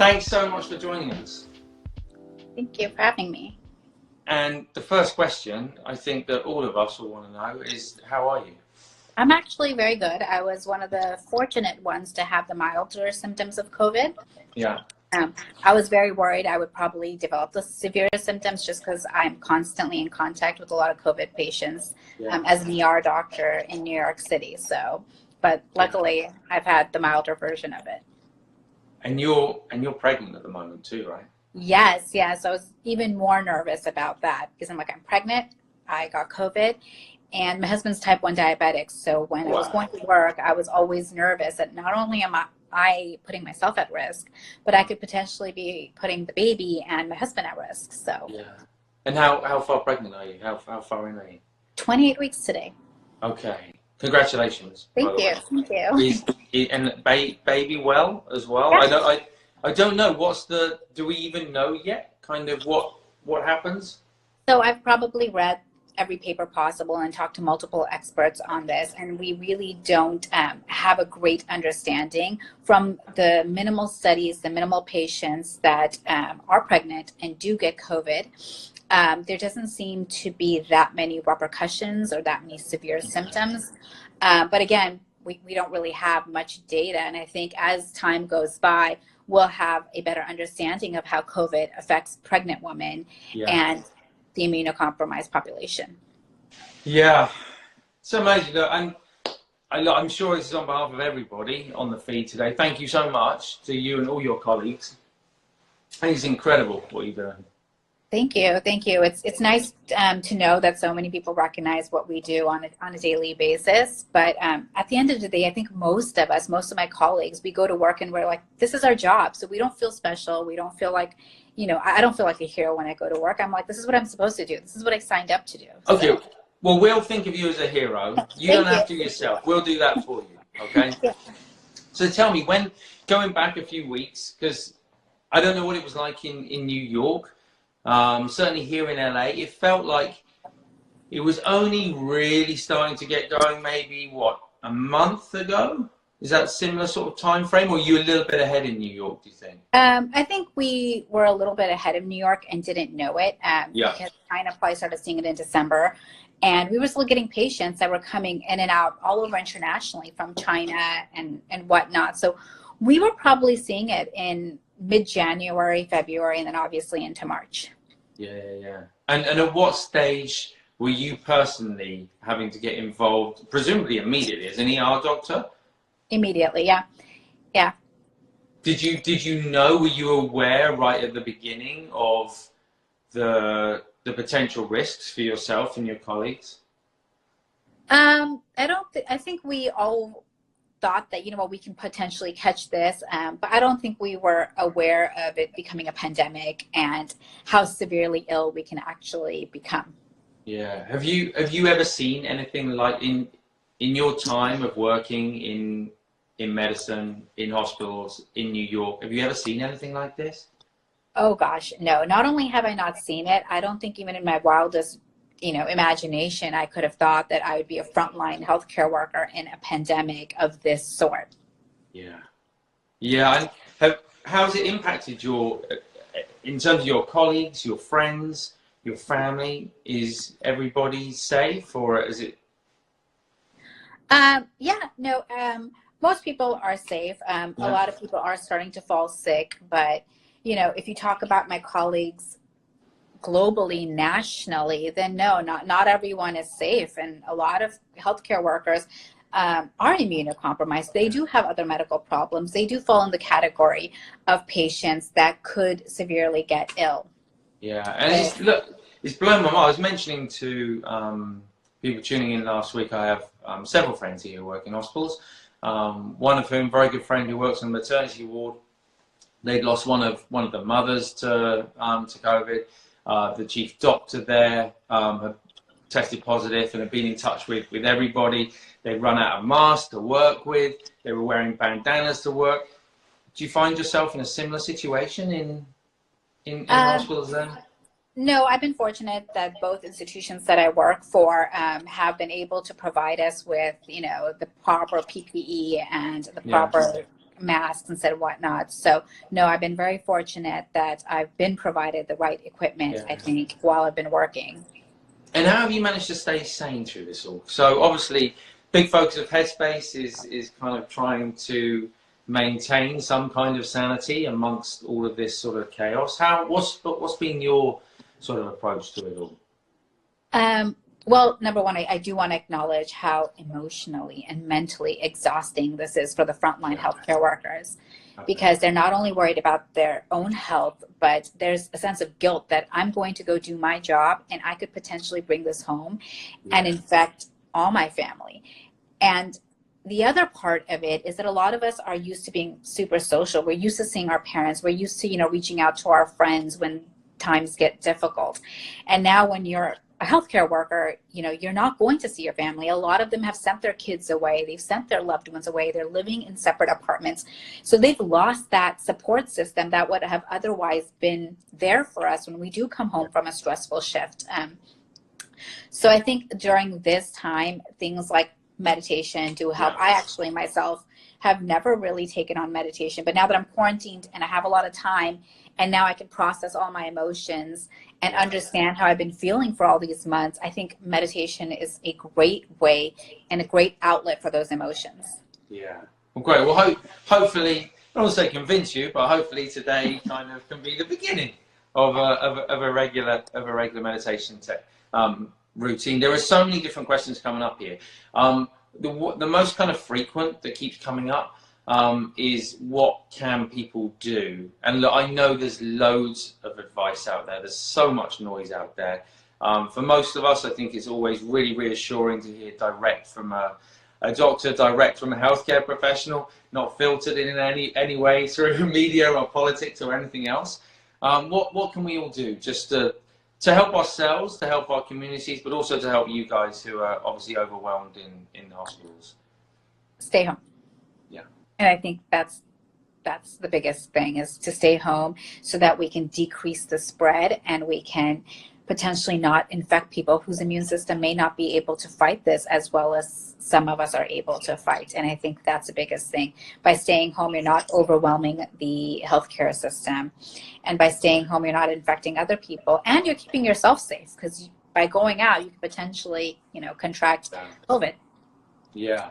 thanks so much for joining us. Thank you for having me. And the first question I think that all of us will want to know is, how are you? I'm actually very good. I was one of the fortunate ones to have the milder symptoms of COVID. Yeah. I was very worried I would probably develop the severe symptoms just because I'm constantly in contact with a lot of COVID patients as an ER doctor in New York City. But luckily I've had the milder version of it. And you're pregnant at the moment too, right? Yes. I was even more nervous about that because I'm pregnant, I got COVID, and my husband's type 1 diabetic. So when I was going to work, I was always nervous that not only am I putting myself at risk, but I could potentially be putting the baby and my husband at risk. So yeah. And how far pregnant are you? How far in are you? 28 weeks today. Okay. Congratulations. Thank you. And baby well as well? Yes. I don't know. Do we even know yet? Kind of what happens? So I've probably read every paper possible and talked to multiple experts on this, and we really don't have a great understanding from the minimal studies, the minimal patients that are pregnant and do get COVID. There doesn't seem to be that many repercussions or that many severe symptoms. But again, we don't really have much data. And I think as time goes by, we'll have a better understanding of how COVID affects pregnant women and the immunocompromised population. Yeah, it's amazing. And I'm sure this is on behalf of everybody on the feed today. Thank you so much to you and all your colleagues. I think it's incredible what you're doing. Thank you. It's nice to know that so many people recognize what we do on a daily basis. But at the end of the day, I think most of my colleagues, we go to work and we're like, this is our job. So we don't feel special. We don't feel like, I don't feel like a hero when I go to work. I'm like, this is what I'm supposed to do. This is what I signed up to do. Okay. So, well, we'll think of you as a hero. You don't have to yourself. We'll do that for you. Okay. So tell me, when going back a few weeks, because I don't know what it was like in New York. Certainly here in LA, it felt like it was only really starting to get going maybe, a month ago? Is that a similar sort of time frame, or are you a little bit ahead in New York, do you think? I think we were a little bit ahead of New York and didn't know it because China probably started seeing it in December. And we were still getting patients that were coming in and out all over internationally from China and whatnot. So we were probably seeing it in mid-January, February, and then obviously into March. Yeah. And at what stage were you personally having to get involved, presumably immediately, as an ER doctor? Immediately, yeah. Did you know, were you aware right at the beginning of the potential risks for yourself and your colleagues? I think we all thought that, we can potentially catch this, but I don't think we were aware of it becoming a pandemic and how severely ill we can actually become. Yeah. Have you ever seen anything like in your time of working in medicine, in hospitals, in New York, have you ever seen anything like this? Oh gosh, no. Not only have I not seen it, I don't think even in my wildest imagination, I could have thought that I would be a frontline healthcare worker in a pandemic of this sort. Yeah. And how's it impacted in terms of your colleagues, your friends, your family? Is everybody safe, or is it? Most people are safe. A lot of people are starting to fall sick, but if you talk about my colleagues globally, nationally, then no, not everyone is safe. And a lot of healthcare workers are immunocompromised. They do have other medical problems. They do fall in the category of patients that could severely get ill. Yeah, and it's blown my mind. I was mentioning to people tuning in last week, I have several friends here who work in hospitals. One of whom, very good friend who works on the maternity ward, they'd lost one of the mothers to COVID. The chief doctor there had tested positive and had been in touch with everybody. They'd run out of masks to work with. They were wearing bandanas to work. Do you find yourself in a similar situation in hospitals then? No, I've been fortunate that both institutions that I work for have been able to provide us with, the proper PPE and the proper masks and said whatnot. So no, I've been very fortunate that I've been provided the right equipment, I think, while I've been working. And how have you managed to stay sane through this all? So obviously, big focus of Headspace is kind of trying to maintain some kind of sanity amongst all of this sort of chaos. What's been your sort of approach to it all? Well, number one, I do want to acknowledge how emotionally and mentally exhausting this is for the frontline healthcare workers, because they're not only worried about their own health, but there's a sense of guilt that I'm going to go do my job and I could potentially bring this home and infect all my family. And the other part of it is that a lot of us are used to being super social. We're used to seeing our parents. We're used to, reaching out to our friends when times get difficult. And now when you're a healthcare worker, you're not going to see your family. A lot of them have sent their kids away. They've sent their loved ones away. They're living in separate apartments. So they've lost that support system that would have otherwise been there for us when we do come home from a stressful shift. So I think during this time, things like meditation do help. I actually myself have never really taken on meditation, but now that I'm quarantined and I have a lot of time, and now I can process all my emotions and understand how I've been feeling for all these months, I think meditation is a great way and a great outlet for those emotions. Yeah. Well, great. Well, hopefully, I don't want to say convince you, but hopefully today kind of can be the beginning of a regular meditation routine. There are so many different questions coming up here. The most kind of frequent that keeps coming up is what can people do? And look, I know there's loads of advice out there. There's so much noise out there. For most of us, I think it's always really reassuring to hear direct from a doctor, direct from a healthcare professional, not filtered in any way through media or politics or anything else. What can we all do just to help ourselves, to help our communities, but also to help you guys who are obviously overwhelmed in the hospitals? Stay home. Yeah. And I think that's the biggest thing, is to stay home so that we can decrease the spread and we can potentially not infect people whose immune system may not be able to fight this as well as some of us are able to fight. And I think that's the biggest thing. By staying home, you're not overwhelming the healthcare system. And by staying home, you're not infecting other people. And you're keeping yourself safe, because by going out, you could potentially, contract COVID. Yeah.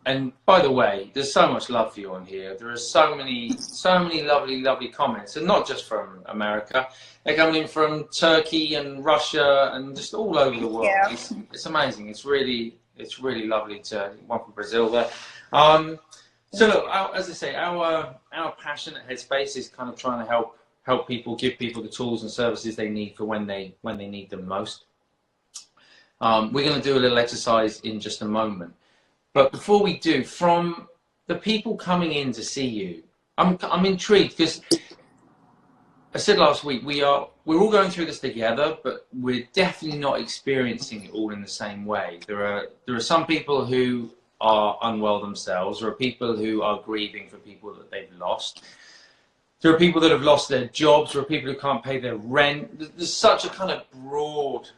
And by the way, there's so much love for you on here. There are so many lovely comments, and not just from America. They're coming in from Turkey and Russia and just all over the world. Yeah. It's amazing. It's really lovely to one from Brazil there. So look, as I say, our passion at Headspace is kind of trying to help people, give people the tools and services they need for when they need them most. We're going to do a little exercise in just a moment. But before we do, from the people coming in to see you, I'm intrigued, because I said last week we're all going through this together, but we're definitely not experiencing it all in the same way. There are some people who are unwell themselves. There are people who are grieving for people that they've lost. There are people that have lost their jobs. There are people who can't pay their rent. There's such a kind of broad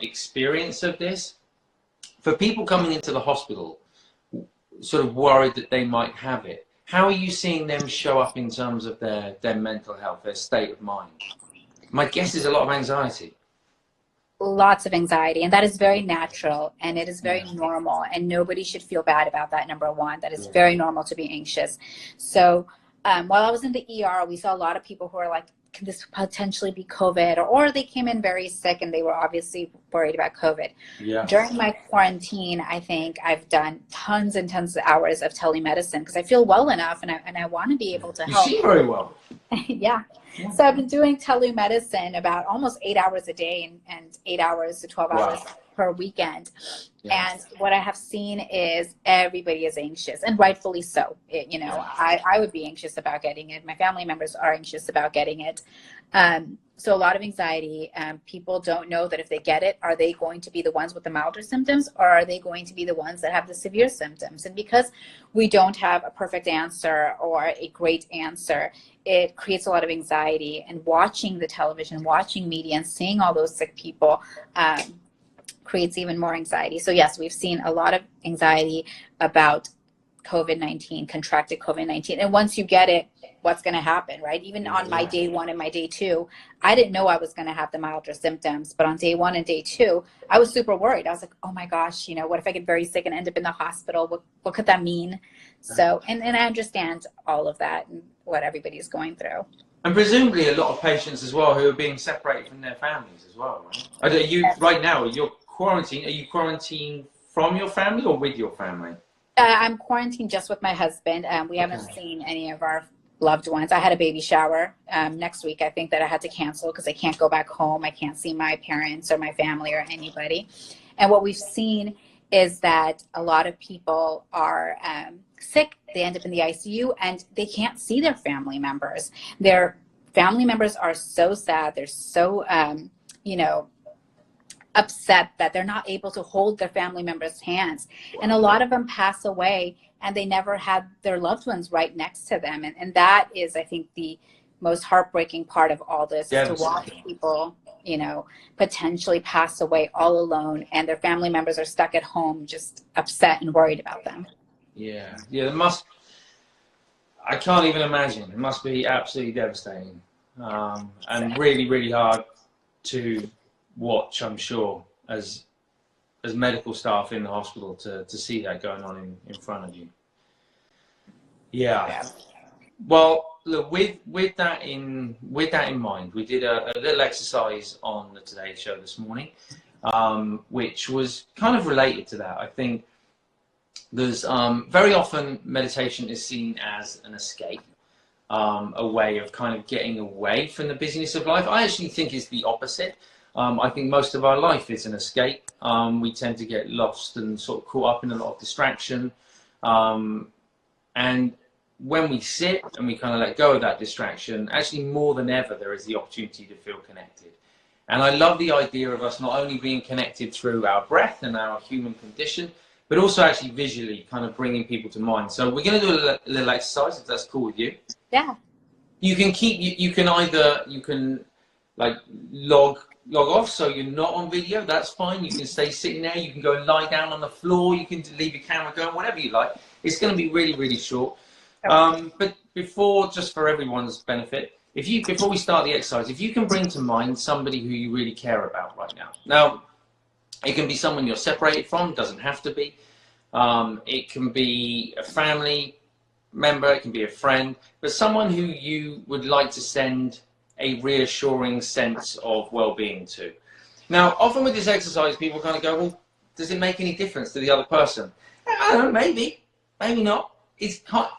experience of this. For people coming into the hospital, sort of worried that they might have it, how are you seeing them show up in terms of their mental health, their state of mind? My guess is a lot of anxiety. Lots of anxiety, and that is very natural, and it is very normal, and nobody should feel bad about that. Number one, that is very normal to be anxious. So while I was in the ER, we saw a lot of people who are like, can this potentially be COVID? Or they came in very sick and they were obviously worried about COVID. Yeah. During my quarantine, I think I've done tons and tons of hours of telemedicine because I feel well enough and I want to be able to help. You see very well. Yeah. So I've been doing telemedicine about almost 8 hours a day and 8 hours to 12 hours per weekend. Yes. And what I have seen is everybody is anxious, and rightfully so. I would be anxious about getting it. My family members are anxious about getting it. So a lot of anxiety. People don't know that if they get it, are they going to be the ones with the milder symptoms, or are they going to be the ones that have the severe symptoms? And because we don't have a perfect answer or a great answer, it creates a lot of anxiety. And watching the television, watching media, and seeing all those sick people creates even more anxiety. So yes, we've seen a lot of anxiety about COVID-19, contracted COVID-19. And once you get it, what's going to happen, right? Even on my day 1 and my day 2, I didn't know I was going to have the milder symptoms. But on day 1 and day 2, I was super worried. I was like, oh my gosh, you know, what if I get very sick and end up in the hospital? What could that mean? So, and I understand all of that and what everybody's going through. And presumably a lot of patients as well who are being separated from their families as well, right? Are you, right now, you're quarantined, are you quarantined from your family or with your family? I'm quarantined just with my husband. We haven't seen any of our loved ones. I had a baby shower next week. I think that I had to cancel because I can't go back home. I can't see my parents or my family or anybody. And what we've seen is that a lot of people are sick. They end up in the ICU and they can't see their family members. Their family members are so sad. They're so, you know, upset that they're not able to hold their family members' hands. And a lot of them pass away and they never had their loved ones right next to them. And that is, I think, the most heartbreaking part of all this, is to watch people, you know, potentially pass away all alone and their family members are stuck at home just upset and worried about them. Yeah, I can't even imagine. It must be absolutely devastating and really, really hard to watch, I'm sure, as medical staff in the hospital to see that going on in front of you. Yeah. Well, look, with that in mind, we did a little exercise on the Today Show this morning, which was kind of related to that. I think there's very often meditation is seen as an escape, a way of kind of getting away from the busyness of life. I actually think it's the opposite. I think most of our life is an escape. We tend to get lost and sort of caught up in a lot of distraction. And when we sit and we kind of let go of that distraction, actually more than ever, there is the opportunity to feel connected. And I love the idea of us not only being connected through our breath and our human condition, but also actually visually kind of bringing people to mind. So we're going to do a little exercise, if that's cool with you. Yeah. You can like log off, so you're not on video. That's fine. You can stay sitting there. You can go and lie down on the floor. You can leave your camera going, whatever you like. It's going to be really, really short. But before, just for everyone's benefit, before we start the exercise, if you can bring to mind somebody who you really care about right now. Now, it can be someone you're separated from. Doesn't have to be. It can be a family member. It can be a friend, but someone who you would like to send a reassuring sense of well-being to. Now, often with this exercise, people kind of go, well, does it make any difference to the other person? I don't know, maybe not.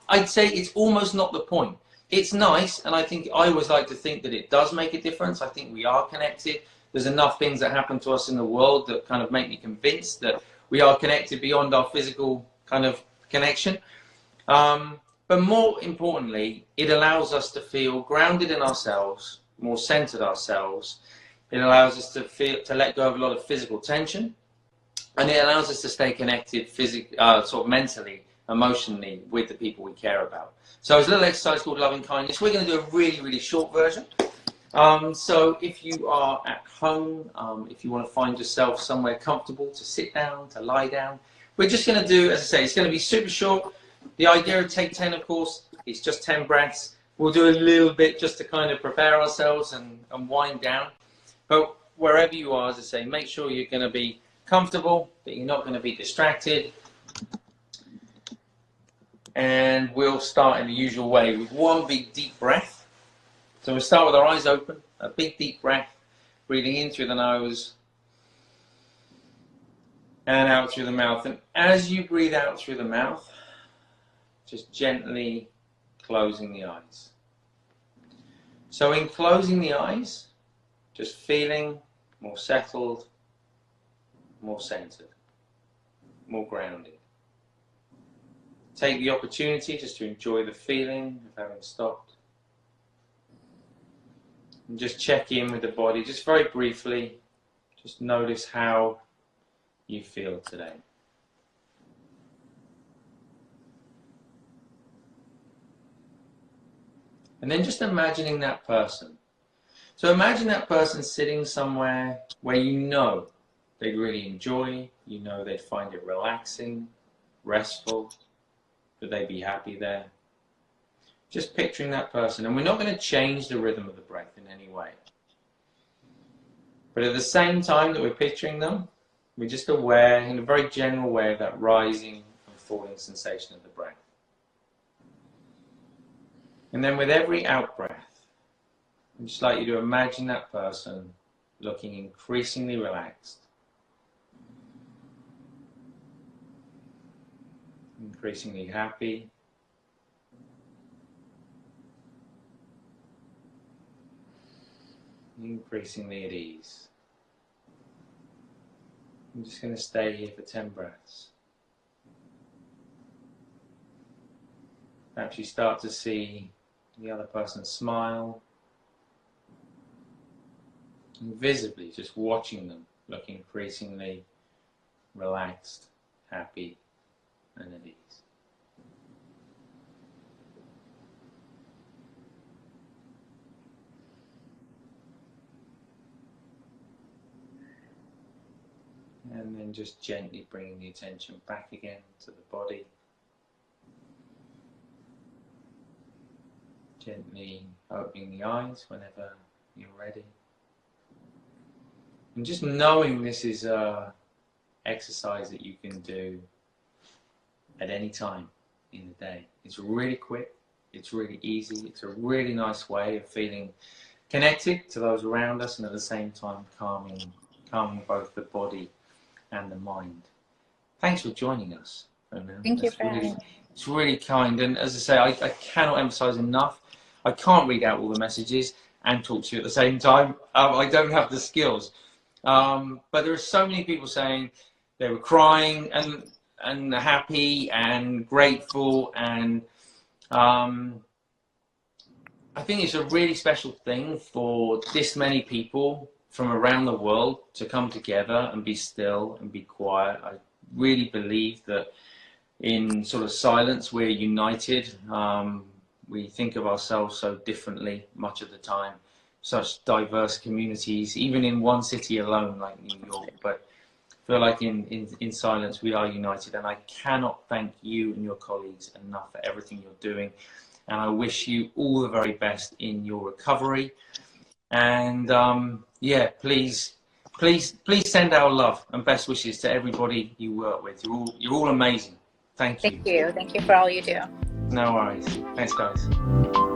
I'd say it's almost not the point. It's nice, and I always like to think that it does make a difference. I think we are connected. There's enough things that happen to us in the world that kind of make me convinced that we are connected beyond our physical kind of connection. But more importantly, it allows us to feel grounded in ourselves, more centered ourselves. It allows us to let go of a lot of physical tension, and it allows us to stay connected sort of mentally, emotionally with the people we care about. So it's a little exercise called loving kindness. We're going to do a really, really short version. So if you are at home, if you want to find yourself somewhere comfortable to sit down, to lie down, we're just going to do, as I say, it's going to be super short. The idea of take 10, of course, is just 10 breaths. We'll do a little bit just to kind of prepare ourselves and wind down. But wherever you are, as I say, make sure you're going to be comfortable, that you're not going to be distracted. And we'll start in the usual way with one big deep breath. So we'll start with our eyes open, a big deep breath, breathing in through the nose and out through the mouth. And as you breathe out through the mouth, just gently closing the eyes. So in closing the eyes, just feeling more settled, more centered, more grounded. Take the opportunity just to enjoy the feeling of having stopped. And just check in with the body, just very briefly. Just notice how you feel today. And then just imagining that person. So imagine that person sitting somewhere where you know they'd really enjoy, you know they'd find it relaxing, restful. Would they be happy there? Just picturing that person. And we're not going to change the rhythm of the breath in any way. But at the same time that we're picturing them, we're just aware, in a very general way, of that rising and falling sensation of the breath. And then with every out-breath, I'd just like you to imagine that person looking increasingly relaxed, increasingly happy, increasingly at ease. I'm just going to stay here for 10 breaths. Perhaps you start to see the other person smile, and visibly just watching them look increasingly relaxed, happy, and at ease. And then just gently bringing the attention back again to the body. Gently opening the eyes whenever you're ready. And just knowing this is an exercise that you can do at any time in the day. It's really quick, it's really easy, it's a really nice way of feeling connected to those around us and at the same time calming both the body and the mind. Thanks for joining us, Poonam. Thank you for having me. It's really kind, and as I say, I cannot emphasize enough, I can't read out all the messages and talk to you at the same time. I don't have the skills. But there are so many people saying they were crying and happy and grateful, and I think it's a really special thing for this many people from around the world to come together and be still and be quiet. I really believe that in sort of silence we're united. We think of ourselves so differently much of the time. Such diverse communities, even in one city alone like New York, but I feel like in silence we are united, and I cannot thank you and your colleagues enough for everything you're doing, and I wish you all the very best in your recovery. And yeah, please send our love and best wishes to everybody you work with. You're all amazing. Thank you. Thank you for all you do. No worries. Thanks, guys.